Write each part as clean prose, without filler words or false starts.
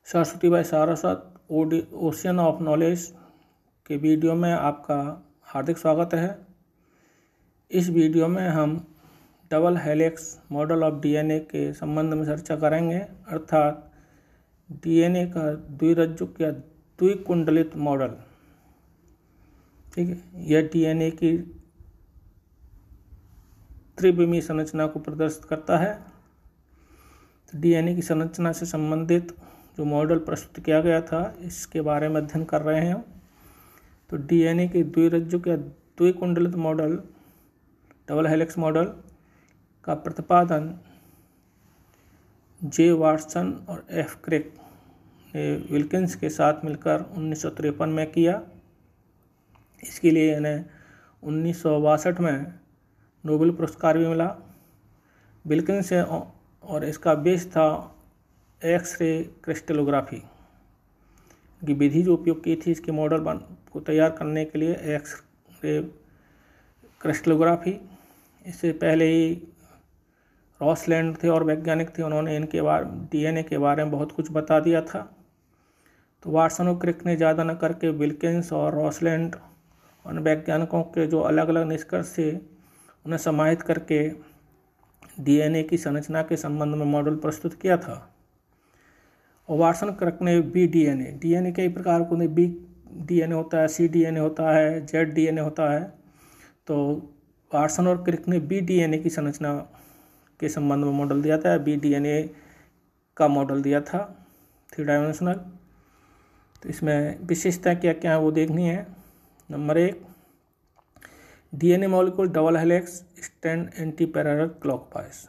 Saraswati by Saraswat ocean of knowledge के video में आपका हार्दिक स्वागत है। इस वीडियो में हम double helix model of DNA के संबंध में चर्चा करेंगे, अर्थात डीएनए का द्विरज्जुक या द्विकुंडलित मॉडल। ठीक है, यह डीएनए की त्रिविमीय संरचना को प्रदर्शित करता है। तो डीएनए की संरचना से संबंधित जो मॉडल प्रस्तुत किया गया था, इसके बारे में अध्ययन कर रहे हैं। तो डीएनए के द्विरज्जुक या द्विकुंडलित मॉडल, डबल हेलिक्स मॉडल का प्रतिपादन जे वाटसन और एफ क्रिक ने विल्किंस के साथ मिलकर 1953 में किया। इसके लिए इन्हें 1962 में नोबेल पुरस्कार भी मिला। विल्किंस से और इसका बेस था एक्स-रे क्रिस्टलोग्राफी की विधि जो उपयोग की थी इसके मॉडल को तैयार करने के लिए, एक्स-रे क्रिस्टलोग्राफी। इससे पहले ही रॉसलैंड थे और वैज्ञानिक थे, उन्होंने इनके डीएनए के बारे में बहुत कुछ बता दिया था। तो वाटसन और क्रिक ने ज़्यादा न करके विल्किंस और रॉसलैंड और वैज्ञानिकों के जो अलग अलग निष्कर्ष थे उन्हें समाहित करके डीएनए की संरचना के संबंध में मॉडल प्रस्तुत किया था। और वाटसन क्रिक ने डीएनए कई प्रकार को, बी डीएनए होता है, सी डीएनए होता है, जेड डीएनए होता है। तो वाटसन और क्रिक ने बी डीएनए की संरचना के संबंध में मॉडल दिया था, बी डीएनए का मॉडल दिया था 3 डायमेंशनल। तो इसमें विशेषता क्या क्या है वो देखनी है। Number 1, DNA molecule double helix stand anti parallel clockwise.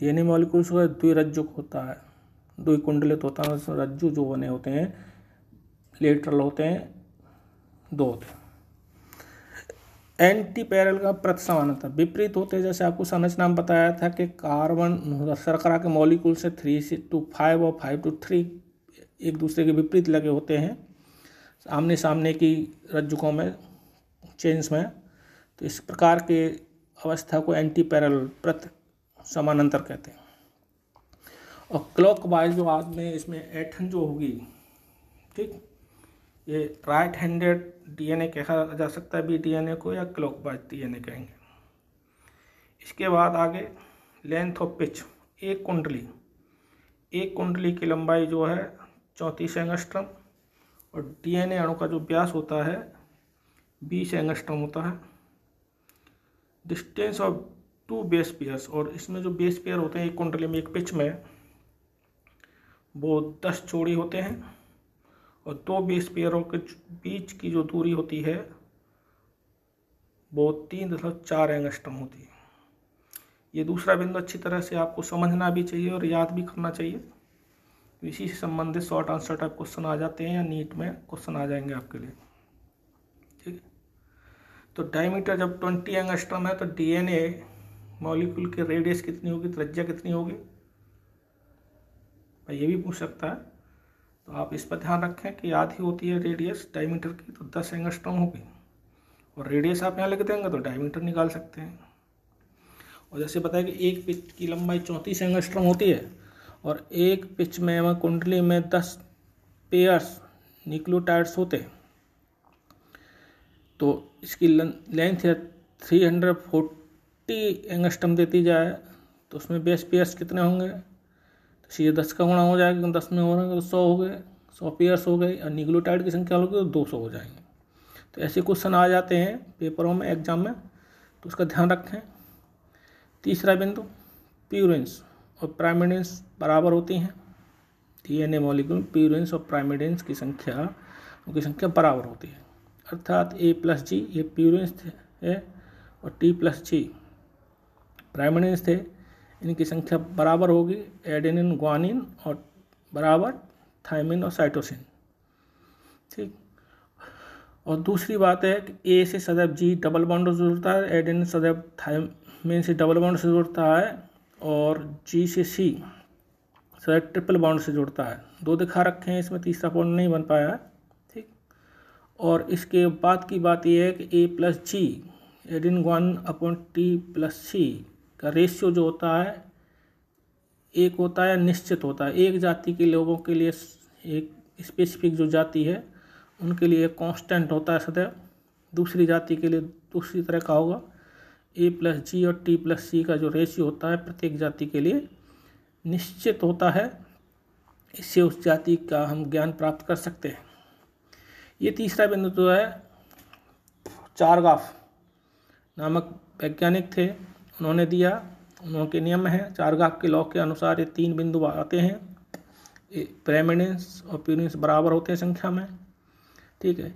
DNA molecule जो है द्विरज्जुक होता है, द्विकुंडलित होता है। उसमें रज्जु जो बने होते हैं लेटरल होते हैं, 2 होते हैं। एंटी पैरेलल का प्रति समानांतर विपरीत होते हैं। जैसे आपको संरचना में बताया था कि कार्बन शर्करा के मॉलिक्यूल से 3 to 5 और 5 to 3 एक दूसरे के विपरीत लगे होते हैं आमने सामने की रज्जुकों में, चेन्स में। तो इस प्रकार के अवस्था को एंटी पैरेलल प्रति समानांतर कहते हैं। और क्लॉकवाइज जो आज में इसमें एटन जो होगी, ठीक, ये राइट हैंडेड डीएनए कहा जा सकता है बी डीएनए को, या क्लॉकवाइज डीएनए कहेंगे। इसके बाद आगे लेंथ ऑफ पिच, एक कुंडली की लंबाई जो है 34 एंगस्ट्रम, और डीएनए अणु का जो व्यास होता है 20 एंगस्ट्रम होता है। डिस्टेंस ऑफ 2 बेस पेयर्स, और इसमें जो बेस पेयर होते हैं एक कुंडली में, एक पिच में, वो 10 जोड़ी होते हैं। और 2 बेस पेयरों के बीच की जो दूरी होती है वो 3.4 एंगस्ट्रम होती है। ये दूसरा बिंदु अच्छी तरह से आपको समझना भी चाहिए और याद भी करना चाहिए। इसी से संबंधित शॉर्ट आंसर टाइप क्वेश्चन आ जाते हैं, या नीट में क्वेश्चन आ जाएंगे आपके लिए। ठीक है, तो डायमीटर जब 20 एंगस्ट्रम है तो डीएनए मॉलिक्यूल की रेडियस कितनी होगी, त्रिज्या कितनी होगी, भाई ये भी पूछ सकता है। तो आप इस पर ध्यान रखें कि आधी होती है रेडियस डायमीटर की, तो 10 एंगस्ट्रॉम होगी। और रेडियस आप यहाँ लिख देंगे तो डायमीटर निकाल सकते हैं। और जैसे बताया कि एक पिच की लंबाई 34 एंगस्ट्रॉम होती है, और एक पिच में कुंडली में 10 पेयर्स न्यूक्लियोटाइड्स होते हैं। तो इसकी लेंथ है 340 एंगस्ट्रम देती जाए, तो उसमें बेस पेयर्स कितने होंगे, तो ये 10 का गुणा हो जाएगा, 10 में हो रहे हैं तो 100 हो गए, 100 पेयर्स हो गए। और न्यूक्लियोटाइड की संख्या होगी तो 200 हो जाएंगे। तो ऐसे क्वेश्चन आ जाते हैं पेपरों में, एग्जाम में, तो उसका ध्यान रखें। तीसरा बिंदु, प्यूरिन्स और प्राइमिडिन्स बराबर होती हैं। डीएनए मॉलिक्यूल प्यूरिन्स और प्राइमिडिन्स की संख्या, उनकी संख्या बराबर होती है। अर्थात A+G ये प्यूरिन्स थे और T+G प्राइमिडिन्स थे। इनकी संख्या बराबर होगी एडेनिन, ग्वानिन और बराबर थायमिन और साइटोसिन। ठीक, और दूसरी बात है कि ए से सदैव जी डबल बॉन्ड से जुड़ता है, एडेनिन सदैव थायमिन से डबल बॉन्ड से जुड़ता है, और जी से सी सदैव ट्रिपल बॉन्ड से जुड़ता है। 2 दिखा रखे हैं, इसमें तीसरा पॉइंट नहीं बन पाया है। ठीक, और इसके बाद की बात यह है कि A+G adenine guanine upon T+C का रेशियो जो होता है एक होता है निश्चित होता है, एक जाति के लोगों के लिए एक स्पेसिफिक जो जाति है उनके लिए कांस्टेंट होता है सदैव, दूसरी जाति के लिए दूसरी तरह का होगा। A+G और T+C का जो रेशियो होता है प्रत्येक जाति के लिए निश्चित होता है, इससे उस जाति का हम ज्ञान प्राप्त कर सकते हैं। ये तीसरा बिंदु जो है चारगाफ नामक वैज्ञानिक थे, उन्होंने दिया। उनके नियम है, चारगाफ के लॉ के अनुसार ये 3 बिंदु आते हैं, प्रेमिनेंस और प्यूरेंस बराबर होते हैं संख्या में, ठीक है।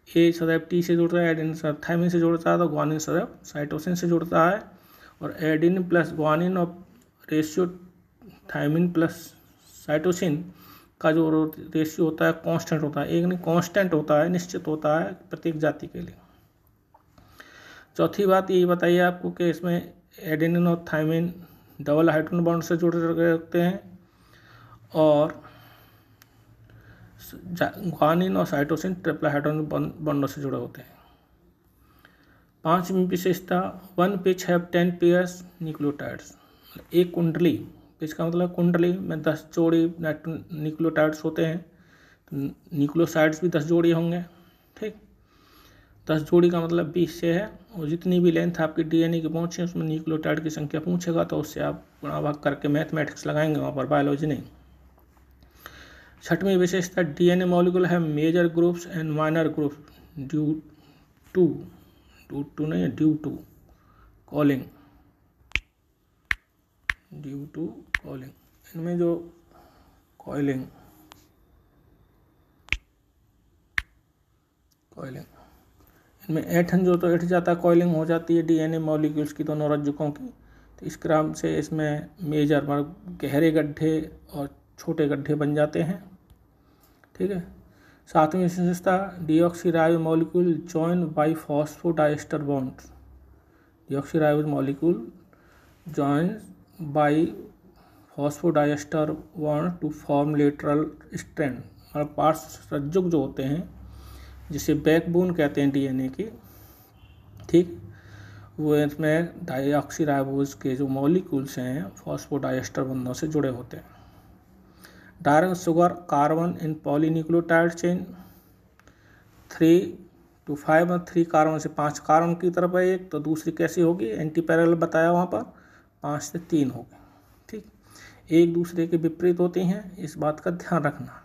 ए सदैव टी से जुड़ता है, एडेनिन सदैव थायमिन से जुड़ता है, तो ग्वानिन सदैव साइटोसिन से जुड़ता है। और एडेनिन प्लस ग्वानिन और रेशियो थायमिन प्लस साइटोसिन का जो रेशियो होता है कांस्टेंट होता है, एक नहीं कांस्टेंट होता है, निश्चित होता है प्रत्येक जाति के लिए। चौथी बात ये बताइए आपको कि इसमें एडेनिन और थायमिन डबल हाइड्रोजन बॉन्ड से जुड़े रहते हैं और ग्वानिन और साइटोसिन ट्रिपल हाइड्रोजन बॉन्डों से जुड़े होते हैं। 5वीं विशेषता, one pitch have 10 pairs nucleotides. एक कुंडली, पिच का मतलब कुंडली में 10 जोड़ी न्यूक्लियोटाइड्स होते हैं, तो न्यूक्लियोसाइड्स भी 10 जोड़ी होंगे, ठीक। 10 जोड़ी का मतलब 20 से है, और जितनी भी लेंथ आपकी डीएनए की पहुँचे उसमें न्यूक्लियोटाइड की संख्या पूछेगा तो उससे आप गुणा भाग करके मैथमेटिक्स लगाएंगे वहाँ पर, बायोलॉजी नहीं। 6वीं विशेषता, डीएनए मॉलिक्यूल है major groups and minor groups due to coiling. इनमें जो कॉइलिंग इनमें ऐठन जो तो ऐठ जाता है, कॉइलिंग हो जाती है डीएनए मॉलिक्यूल्स की दोनों रज्जुकों की, तो इस क्रम से इसमें मेजर गहरे गड्ढे और छोटे गड्ढे बन जाते हैं, ठीक है। 7वीं विशेषता, deoxyribo molecule join by phosphodiester bonds. Deoxyribo molecule join by phosphodiester bond to form lateral strand, मतलब पार्श्व रज्जुक जो होते हैं जिसे बैकबोन कहते हैं डीएनए की, ठीक, वो इसमें डाइऑक्सीराइबोज के जो मॉलिक्यूल्स हैं फॉस्फोडाइएस्टर बंधों से जुड़े होते हैं। Direct sugar carbon in polynucleotide chain 3 to 5 और 3 कार्बन से 5 कार्बन की तरफ है एक, तो दूसरी कैसी होगी, एंटी पैरेलल बताया वहाँ पर, 5 से 3 होगी, ठीक। एक दूसरे के विपरीत होती हैं, इस बात का ध्यान रखना।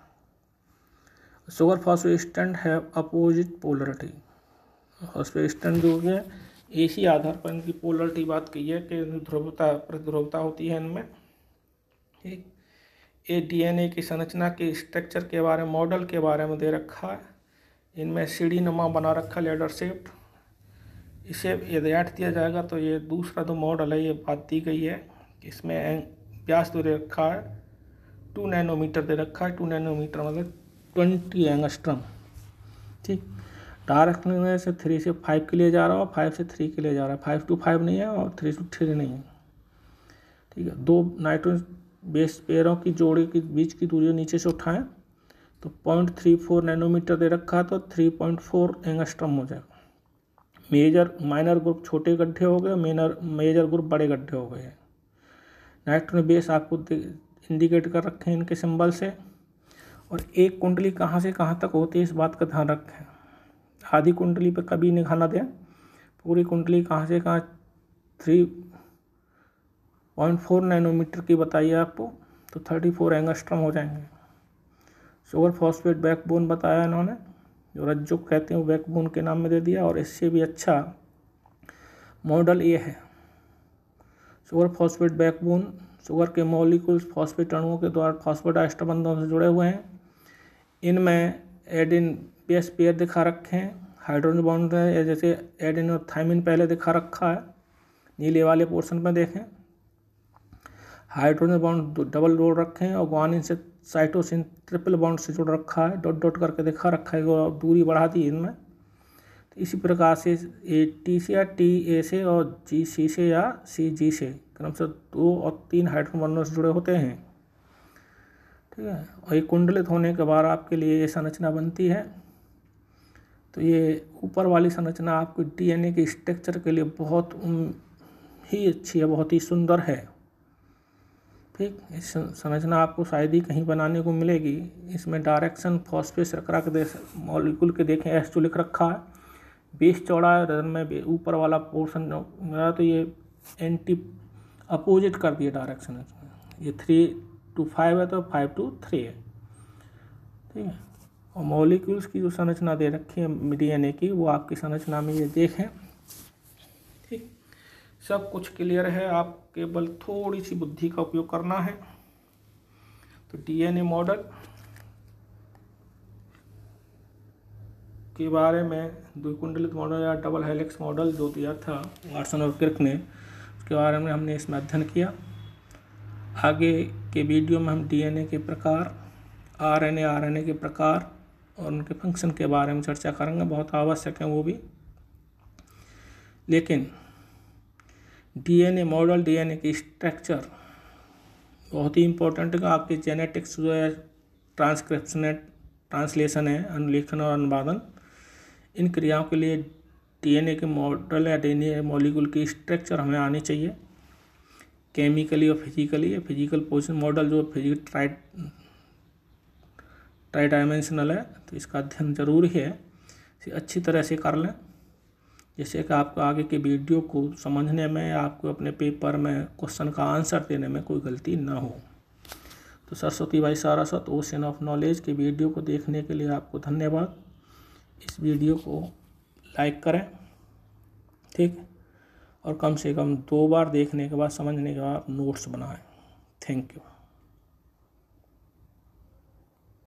शुगर फॉस्फोएस्टर है अपोजिट पोलरिटी। फॉस्फोएस्टर जो है इसी आधार पर इनकी पोलरिटी बात की है कि ध्रुवता प्रतिध्रुवता होती है इनमें, ठीक। ये डीएनए की संरचना के स्ट्रक्चर के बारे में, मॉडल के बारे में दे रखा है। इनमें सीढ़ी नुमा बना रखा लेडर शेप्ड, इसे यदि ऐड दिया जाएगा तो ये दूसरा जो मॉडल है ये बात दी गई है। इसमें व्यास दे रखा है 2 नैनोमीटर दे रखा है, 2 नैनोमीटर मतलब 20 एंगस्ट्रम, ठीक। डायरेक्ट में से 3 से 5 के लिए जा रहा है और 5 से 3 के लिए जा रहा है, 5 to 5 नहीं है और 3 to 3 नहीं है, ठीक है। 2 नाइट्रोजन बेस पेयरों की जोड़ी के बीच की दूरी नीचे से उठाएं तो 0.34 नैनोमीटर दे रखा है, तो 3.4 एंगस्ट्रम हो जाएगा। माइनर ग्रुप छोटे गड्ढे हो गए, मेजर ग्रुप बड़े गड्ढे हो गए। नाइट्रोजन बेस आपको इंडिकेट कर रखे हैं इनके सिंबल से। और एक कुंडली कहाँ से कहाँ तक होती है इस बात का ध्यान रखें, आधी कुंडली पे कभी निगाह न दें, पूरी कुंडली कहाँ से कहाँ 3.4 नैनोमीटर की बताइए आपको, तो 34 एंगस्ट्रम हो जाएंगे। शुगर फॉस्फेट बैकबोन बताया इन्होंने, जो रज्जुक कहते हैं वो बैकबोन के नाम में दे दिया, और इससे भी अच्छा मॉडल ये है। शुगर फॉस्फेट बैकबोन, शुगर के मॉलिक्यूल्स फॉस्फेट अणुओं के द्वारा फॉस्फोडाइएस्टर बंधों से जुड़े हुए हैं। इनमें एडिन बेस पेयर दिखा रखे हैं, हाइड्रोजन बॉन्ड है, जैसे एडिन और थायमिन पहले दिखा रखा है, नीले वाले पोर्शन में देखें। हाइड्रोजन बॉन्ड डबल जोड़ रखे हैं, और ग्वानिन से साइटोसिन ट्रिपल बॉन्ड से जुड़ रखा है, डॉट डॉट करके दिखा रखा है, और दूरी बढ़ा दी इनमें। तो इसी प्रकार से ए टी से या टी ए से और जी सी से या सी जी से क्रमशः 2 और 3 हाइड्रोजन बॉन्डों से जुड़े होते हैं, ठीक है। और ये कुंडलित होने के बाद आपके लिए ये संरचना बनती है। तो ये ऊपर वाली संरचना आपको डीएनए के स्ट्रक्चर के लिए बहुत ही अच्छी है, बहुत ही सुंदर है। ठीक, इस संरचना आपको शायद ही कहीं बनाने को मिलेगी। इसमें डायरेक्शन फॉस्फेट शर्करा के मॉलिक्यूल के देखें H2 लिख रखा है, बेस चौड़ा है, में ऊपर वाला पोर्शन मेरा तो ये एंटी अपोजिट कर दिया डायरेक्शन इसमें, ये 3 to 5 है तो 5 to 3 है, ठीक है। और मॉलिक्यूल्स की जो संरचना दे रखी है DNA की, वो आपकी संरचना में ये देखें, ठीक, सब कुछ क्लियर है। आप केवल थोड़ी सी बुद्धि का उपयोग करना है। तो DNA मॉडल के बारे में द्विकुंडलित मॉडल या डबल हेलिक्स मॉडल जो दिया था वाटसन और क्रिक ने, उसके बारे में हमने इसमें अध्ययन किया। आगे के वीडियो में हम DNA के प्रकार, RNA के प्रकार और उनके फंक्शन के बारे में चर्चा करेंगे, बहुत आवश्यक है वो भी। लेकिन DNA मॉडल, DNA की स्ट्रक्चर बहुत ही इम्पोर्टेंट है। आपके जेनेटिक्स जो है, ट्रांसक्रिप्शन, ट्रांसलेशन है, अनुलेखन और अनुवादन, इन क्रियाओं के लिए DNA के मॉडल या DNA मॉलिक्यूल की स्ट्रक्चर हमें आनी चाहिए, केमिकली और फिजिकली। फिजिकल पोजिशन मॉडल जो ट्राई डायमेंशनल है, तो इसका अध्ययन जरूरी है, इसे अच्छी तरह से कर लें, जैसे कि आपको आगे के वीडियो को समझने में, आपको अपने पेपर में क्वेश्चन का आंसर देने में कोई गलती ना हो। तो Saraswati by Saraswat ocean of knowledge के वीडियो को देखने के लिए आपको धन्यवाद। इस वीडियो को लाइक करें, ठीक, और कम से कम 2 बार देखने के बाद, समझने के बाद नोट्स बनाएं। Thank you.